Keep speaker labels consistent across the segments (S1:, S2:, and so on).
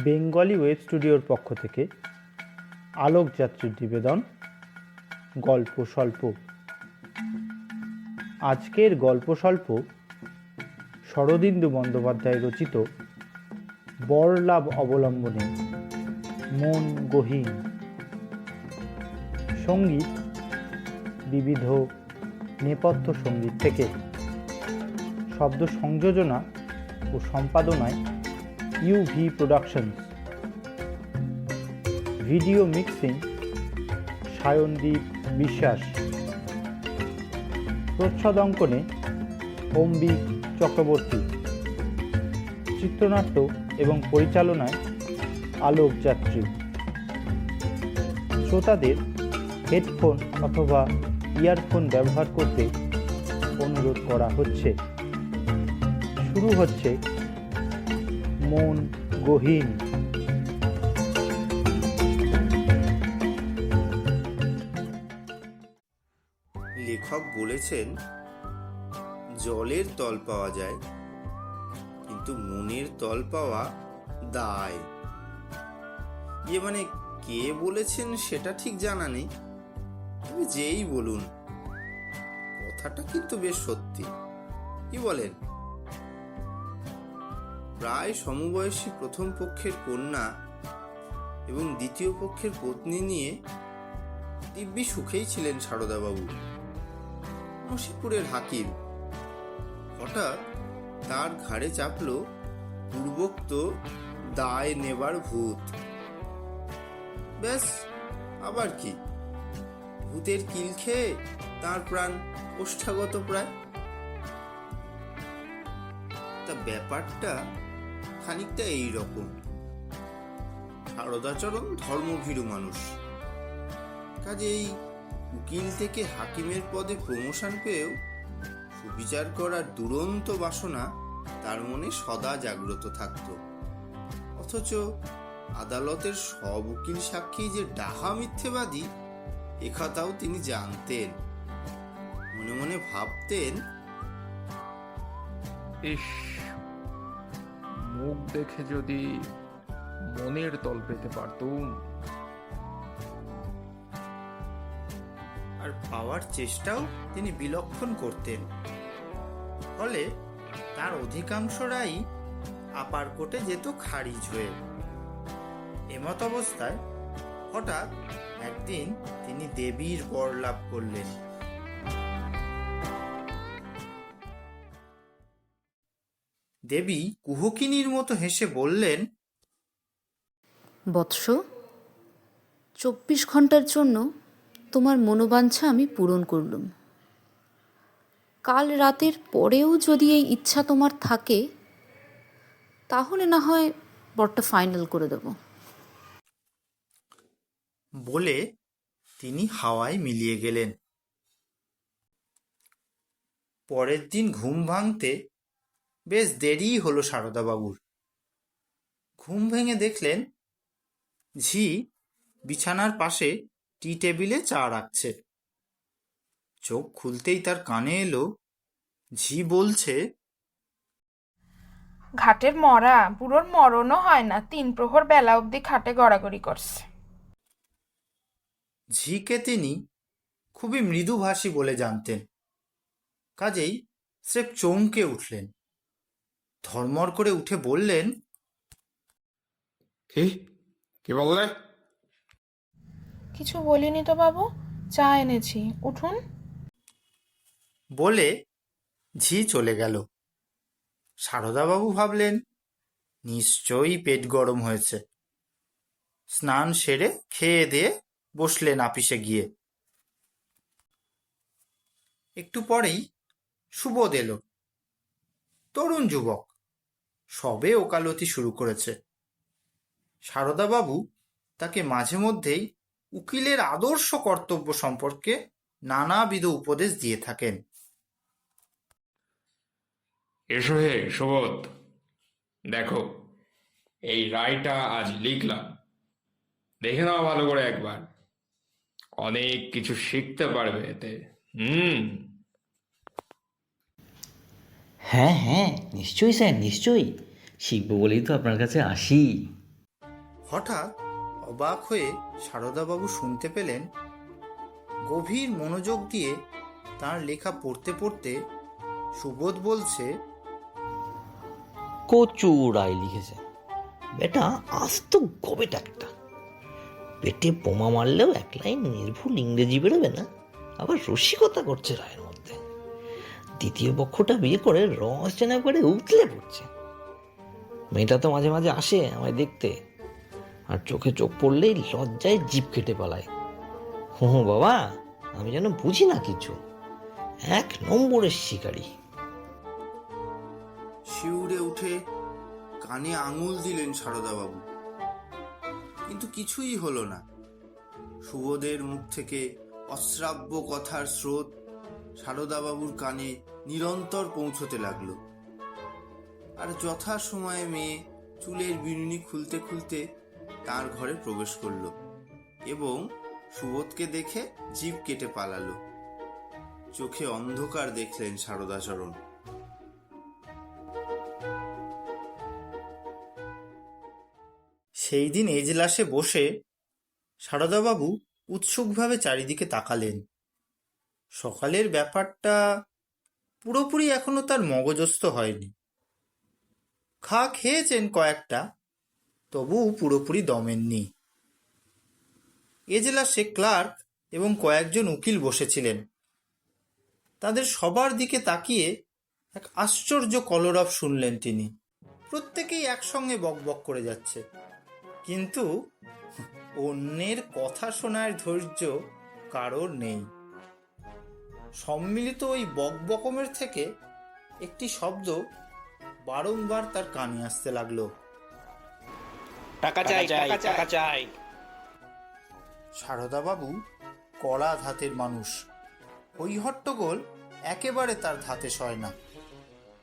S1: Bengali web স্টুডিওর পক্ষ থেকে আলোকযাত্রীর নিবেদন গল্প স্বল্প। আজকের গল্প স্বল্প শরদিন্দু বন্দ্যোপাধ্যায় রচিত বরলাভ অবলম্বনে মন গহীন। সঙ্গীত বিবিধ নেপথ্য সঙ্গীত থেকে, শব্দ সংযোজনা ও সম্পাদনায় UV productions, video mixing Sayandeep Biswas, প্রচ্ছদ অঙ্কনে অম্বিক চক্রবর্তী, চিত্রনাট্য এবং পরিচালনায় আলোকযাত্রী। শ্রোতাদের হেডফোন অথবা ইয়ারফোন ব্যবহার করতে অনুরোধ করা হচ্ছে। শুরু হচ্ছে মন গহীন।
S2: লেখক বলেছেন, জলের তল পাওয়া যায়, কিন্তু মনের তল পাওয়া দায়। মানে কে বলেছেন সেটা ঠিক জানা নেই, তবে যেই বলুন কথাটা কিন্তু বেশ সত্যি। কি বলেন? প্রায় সমবয়সী প্রথম পক্ষের কন্যা এবং দ্বিতীয় পক্ষের পত্নী নিয়ে দিব্যি সুখেই ছিলেন সারদাবাবু, নসিপুরের হাকিম। হঠাৎ তার ঘাড়ে চাপল পূর্বোক্ত দায় নেবার ভূত। ব্যাস, আবার কি, ভূতের কিল খেয়ে তার প্রাণ ওষ্ঠাগত প্রায়। তা ব্যাপারটা খানিকটা এইরকম। সারদাচরণ ধর্মভীরু মানুষ, কাজেই উকিল থেকে হাকিমের পদে প্রমোশন পেয়েও সুবিচার করার দুরন্ত বাসনা তার মনে সদা জাগ্রত থাকত। অথচ আদালতের সব উকিল সাক্ষী যে ডাহা মিথ্যেবাদী, একথাও তিনি জানতেন। মনে মনে ভাবতেন,
S3: ইস, মুখ দেখে যদি মনের তল পেতে পারতুম।
S2: আর পাওয়ার চেষ্টাও তিনি বিলক্ষণ করতেন। ফলে তার অধিকাংশ রায়ই আপার কোর্টে যেত খারিজ হয়ে। এমত অবস্থায় হঠাৎ একদিন তিনি দেবীর বর লাভ করলেন। দেবী কুহকিনীর মতো হেসে বললেন,
S4: বৎস, 24 ঘন্টার জন্য তোমার মনোবাঞ্ছা আমি পূরণ করলুম। কাল রাতের পরেও যদি এই ইচ্ছা তোমার থাকে, তাহলে না হয় বরটা ফাইনাল করে দেব।
S2: বলে তিনি হাওয়ায় মিলিয়ে গেলেন। পরের দিন ঘুম ভাঙতে বেশ দেরি হলো সারদাবাবুর। ঘুম ভেঙে দেখলেন ঝি বিছানার পাশে টি টেবিলে চা রাখছে। চোখ খুলতেই তার কানে এলো ঝি বলছে,
S5: ঘাটের মরা বুড়োর মরণও হয় না, 3 প্রহর বেলা অবধি খাটে গড়াগড়ি করছে।
S2: ঝিকে তিনি খুবই মৃদুভাষী বলে জানতেন, কাজেই স্রেফ চমকে উঠলেন। ধর্মর করে উঠে বললেন,
S3: কি বললে?
S5: কিছু বলিনি তো বাবু, চা এনেছি, উঠুন।
S2: বলে ঝি চলে গেল। সারদাবাবু ভাবলেন, নিশ্চয়ই পেট গরম হয়েছে। স্নান সেরে খেয়ে দিয়ে বসলেন আপিসে গিয়ে। একটু পরেই সুবোধ এলো। তরুণ যুবক, সবে ওকালতি শুরু করেছে। সারদাবাবু তাকে মাঝে মধ্যেই উকিলের আদর্শ কর্তব্য সম্পর্কে নানাবিধ উপদেশ দিয়ে থাকেন।
S3: এসো হে সুবোধ, দেখো এই রায়টা আজ লিখলাম, দেখে নাও ভালো করে একবার। অনেক কিছু শিখতে পারবে এতে।
S6: হ্যাঁ হ্যাঁ, নিশ্চয়ই স্যার, নিশ্চয়ই শিখবো বলেই তো আপনার কাছে আসি।
S2: হঠাৎ অবাক হয়ে সারদাবাবু শুনতে পেলেন, গভীর মনোযোগ দিয়ে তার লেখা পড়তে পড়তে সুবোধ বলছে,
S6: কচু রায় লিখেছে। বেটা আস্ত গবেটা একটা, পেটে বোমা মারলেও এক লাইন নির্ভুল ইংরেজি বেরোবে না, আবার রসিকতা করছে রায়ের মধ্যে। দ্বিতীয় পক্ষটা বিয়ে করে রস যেন একবারে উতলে পড়ছে। মেয়েটা তো মাঝে মাঝে আসে আমায় দেখতে, আর চোখে চোখ পড়লেই লজ্জায় জিভ কেটে পালায়। হু বাবা, আমি যেন বুঝি না কিছু, এক নম্বরের শিকারী।
S7: শিউরে উঠে কানে আঙুল দিলেন সারদাবাবু, কিন্তু কিছুই হলো না। সুবোধের মুখ থেকে অশ্রাব্য কথার স্রোত সারদাবাবুর কানে নিরন্তর পৌঁছতে লাগলো। আর যথা সময়ে মেয়ে চুলের বিনুনি খুলতে খুলতে তার ঘরে প্রবেশ করলো এবং সুবোধকে দেখে জিভ কেটে পালালো। চোখে অন্ধকার দেখলেন সারদাচরণ।
S2: সেই দিন এজলাসে বসে সারদাবাবু উৎসুকভাবে চারিদিকে তাকালেন। সকালের ব্যাপারটা পুরোপুরি এখনো তার মগজস্থ হয়নি। খেয়েছেন কয়েকটা, তবু পুরোপুরি দমেননি। এজলাসে ক্লার্ক এবং কয়েকজন উকিল বসেছিলেন। তাদের সবার দিকে তাকিয়ে এক আশ্চর্য কলরব শুনলেন তিনি। প্রত্যেকেই একসঙ্গে বকবক করে যাচ্ছে, কিন্তু অন্যের কথা শোনার ধৈর্য কারোর নেই। সম্মিলিত ওই বকবকমের থেকে একটি শব্দ বারংবার তার কানে আসতে লাগলো,
S6: টাকা চাই, টাকা চাই।
S2: সারদাবাবু কড়া ধাতের মানুষ, ওই হট্টগোল একেবারে তার ধাতে সয় না।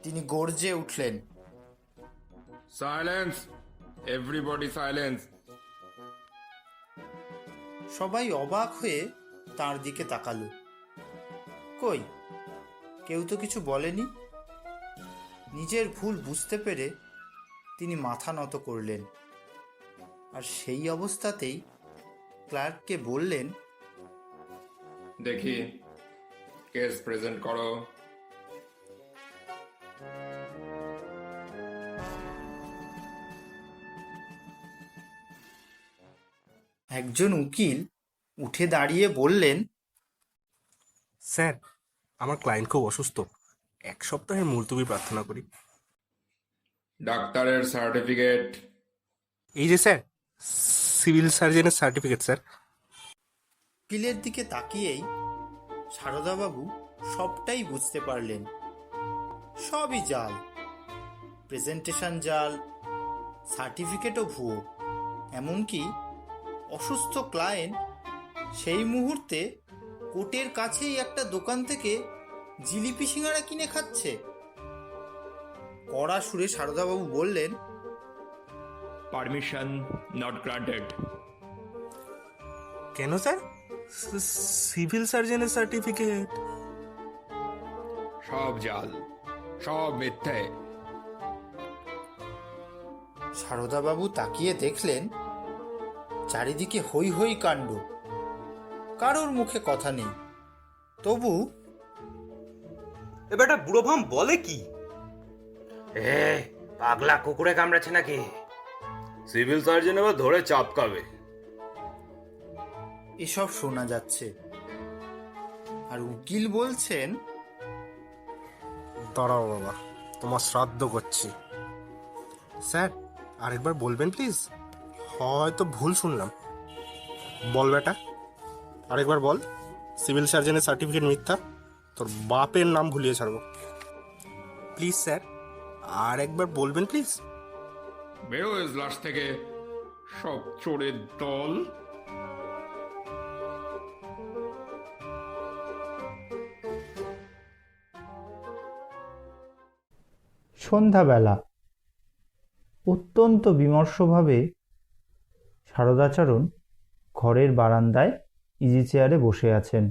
S2: তিনি গর্জে উঠলেন,
S3: সাইলেন্স, এভরিবডি সাইলেন্স।
S2: সবাই অবাক হয়ে তার দিকে তাকালো। কই, কেউ তো কিছু বলেনি। নিজের ভুল বুঝতে পেরে তিনি মাথা নত করলেন, আর সেই অবস্থাতেই ক্লার্ককে বললেন,
S3: দেখি কেস প্রেজেন্ট করো।
S2: একজন উকিল উঠে দাঁড়িয়ে বললেন,
S8: স্যার, আমার ক্লায়েন্ট খুব অসুস্থ, 1 সপ্তাহের মুলতবি প্রার্থনা করি।
S3: ডাক্তারের সার্টিফিকেট?
S8: এই যে স্যার, সিভিল সার্জনের সার্টিফিকেট স্যার।
S2: উকিলের দিকে তাকিয়েই সারদাবাবু সবটাই বুঝতে পারলেন। সবই জাল, প্রেজেন্টেশন জাল, সার্টিফিকেটও ভুয়ো। এমনকি অসুস্থ ক্লায়েন্ট সেই মুহূর্তে কোর্টের কাছেই একটা দোকান থেকে জিলিপি সিঙ্গারা কিনে খাচ্ছে। কড়া সুরে সারদাবাবু বললেন,
S3: পারমিশন নট গ্রান্টেড।
S8: কেন স্যার? সিভিল সার্জনের সার্টিফিকেট।
S3: সব জাল, সব মিথ্যে।
S2: সারদাবাবু তাকিয়ে দেখলেন চারিদিকে হই হই কাণ্ড, কারোর মুখে কথা নেই। তবু
S9: এবারটা বুড়ো ভাম বলে কি?
S10: পাগলা কুকুরে কামড়েছে নাকি? সিভিল সার্জন এবার ধরে চাপকাবে।
S2: এসব শোনা যাচ্ছে, আর উকিল বলছেন,
S8: দাঁড়াও বাবা, তোমার শ্রাদ্ধ করছি। স্যার, আরেকবার বলবেন প্লিজ, হয়তো ভুল শুনলাম। বল বেটা, আরেকবার বল। সিভিল সার্জনের সার্টিফিকেট মিথ্যা, তোর বাপের নাম ভুলিয়ে ছাড়বো। প্লিজ স্যার, আরেকবার বলবেন প্লিজ।
S3: বেরো এজলাস থেকে, সব চোরের দল।
S1: সন্ধ্যাবেলা অত্যন্ত বিমর্ষভাবে শারদাচরণ ঘরের বারান্দায় ইজি চেয়ারে বসে আছেন।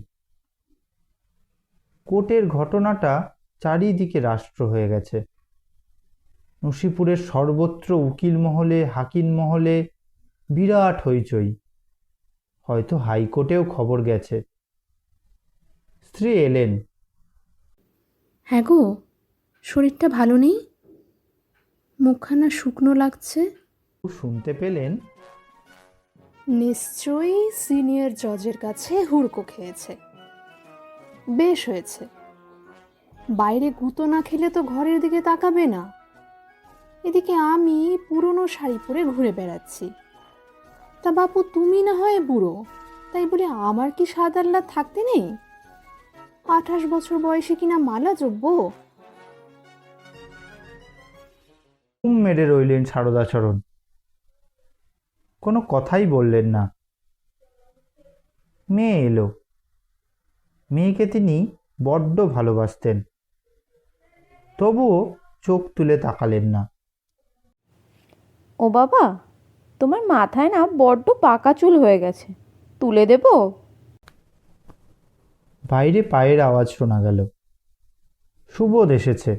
S1: কোর্টের ঘটনাটা চারিদিকে রাষ্ট্র হয়ে গেছে। নসিপুরের সর্বত্র উকিল মহলে, হাকিম মহলে বিরাট হইচই। হয়তো হাইকোর্টেও খবর গেছে। স্ত্রী এলেন।
S4: হ্যাঁ গো, শরীরটা ভালো নেই, মুখখানা শুকনো লাগছে।
S1: শুনতে পেলেন
S4: নিশ্চয়ই সিনিয়র জজের কাছে হুড়কো খেয়েছে। বেশ হয়েছে, বাইরে গুঁতো না খেলে তো ঘরের দিকে তাকাবে না। এদিকে আমি পুরনো শাড়ি পরে ঘুরে বেড়াচ্ছি। তা বাপু, তুমি না হয় বুড়ো, তাই বলে আমার কি স্বাদ আহ্লাদ থাকতে নেই? 28 বছর বয়সে কিনা মালা জপব?
S1: মেরে রইলেন সারদাচরণ। কোনো কথাই বললেন না। মেয়ে এলো। মেয়েকে তিনি বড্ড ভালোবাসতেন, তবুও চোখ তুলে তাকালেন না।
S9: ও বাবা, তোমার মাথায় না বড্ড পাকা চুল হয়ে গেছে, তুলে দেব?
S1: বাইরে পায়ের আওয়াজ শোনা গেল। সুবোধ এসেছে।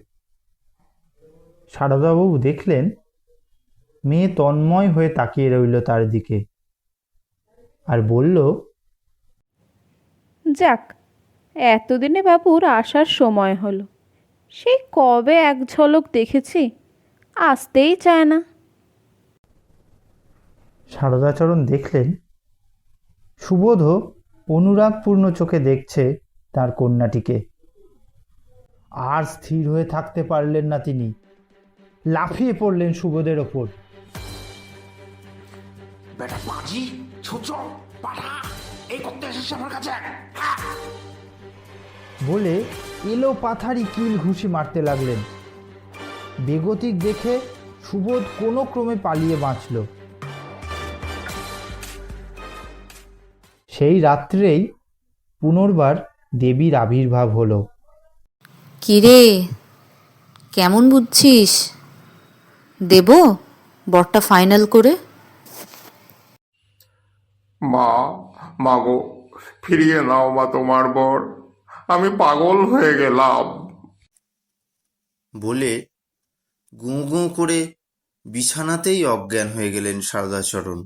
S1: সারদাবাবু দেখলেন মেয়ে তন্ময় হয়ে তাকিয়ে রইল তার দিকে, আর বলল,
S9: যাক, এতদিনে বাবুর আসার সময় হলো। সেই কবে এক ঝলক দেখেছি, আসতেই চায় না।
S1: সারদাচরণ দেখলেন সুবোধও অনুরাগপূর্ণ চোখে দেখছে তার কন্যাটিকে। আর স্থির হয়ে থাকতে পারলেন না তিনি। লাফিয়ে পড়লেন সুবোধের ওপর।
S10: বেটা পাজি, ছুচো, পাঠা, এই করতে এসেছিস আমার কাছে?
S1: বলে এলো পাথারি কিল ঘুষি মারতে লাগলেন। বেগতিক দেখে সুবোধ কোনো ক্রমে পালিয়ে বাঁচল। সেই রাত্রেই পুনর্বার দেবীর আবির্ভাব হলো।
S4: কিরে, কেমন বুঝছিস? দেব বরটা ফাইনাল করে?
S3: মা গো, ফিরিয়ে নাও মা তোমার বর, আমি পাগল হয়ে গেলাম।
S7: বলে গুঁ গুঁ করে বিছানাতেই অজ্ঞান হয়ে গেলেন সারদাচরণ।